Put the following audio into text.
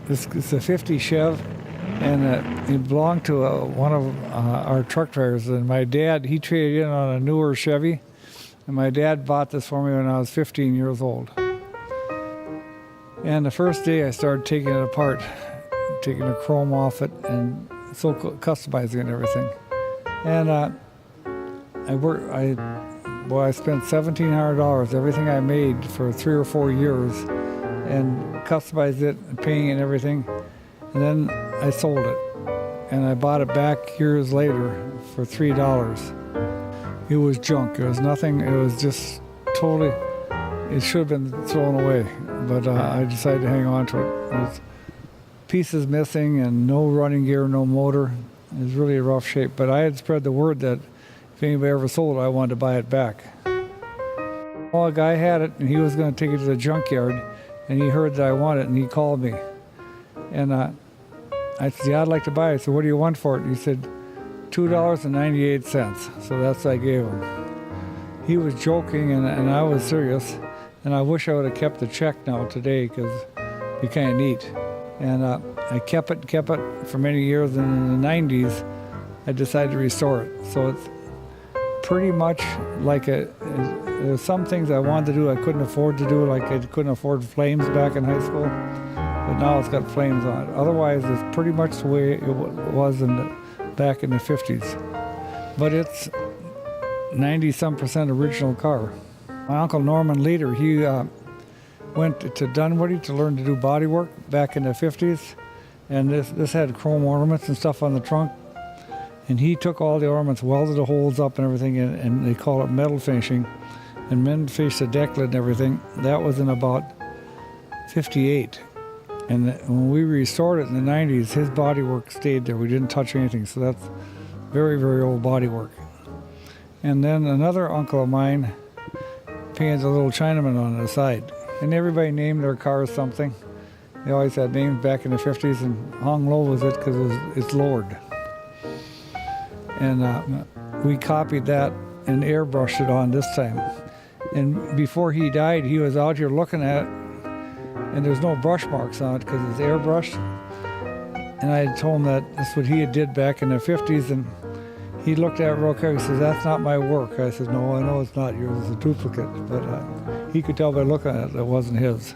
This is a 50 Chev, and it belonged to one of our truck drivers. And my dad, he traded in on a newer Chevy, and my dad bought this for me when I was 15 years old. And the first day I started taking it apart, taking the chrome off it and customizing it and everything. And I spent $1,700, everything I made for 3 or 4 years, and customized it, and painting and everything. And then I sold it, and I bought it back years later for $3. It was junk. It was nothing. It was just totally. It should have been thrown away, but I decided to hang on to it. There was pieces missing and no running gear, no motor. It was really a rough shape, but I had spread the word that if anybody ever sold it, I wanted to buy it back. Well, a guy had it, and he was going to take it to the junkyard, and he heard that I wanted it, and he called me. And I said, yeah, I'd like to buy it. I said, what do you want for it? And he said, $2.98. So that's what I gave him. He was joking, and I was serious. And I wish I would have kept the check now today, because it'd be kind of neat. And I kept it for many years. And in the 90s, I decided to restore it. So it's pretty much like there's some things I wanted to do I couldn't afford to do, like I couldn't afford flames back in high school. But now it's got flames on it. Otherwise, it's pretty much the way it was back in the 50s. But it's 90-some% original car. My Uncle Norman Leader, he went to Dunwoody to learn to do body work back in the 50s. And this had chrome ornaments and stuff on the trunk. And he took all the ornaments, welded the holes up and everything, and they call it metal finishing. And men finished the deck lid and everything. That was in about 58. And when we restored it in the 90s, his body work stayed there. We didn't touch anything. So that's very, very old body work. And then another uncle of mine painted a little Chinaman on the side. And everybody named their cars something. They always had names back in the 50s, and hung low with it because it's lowered. And we copied that and airbrushed it on this time. And before he died, he was out here looking at it, and there's no brush marks on it because it's airbrushed. And I told him that that's what he did back in the 50s, and he looked at it real quick. He says, that's not my work. I said, no, I know it's not yours. It's a duplicate. But he could tell by looking at it that it wasn't his.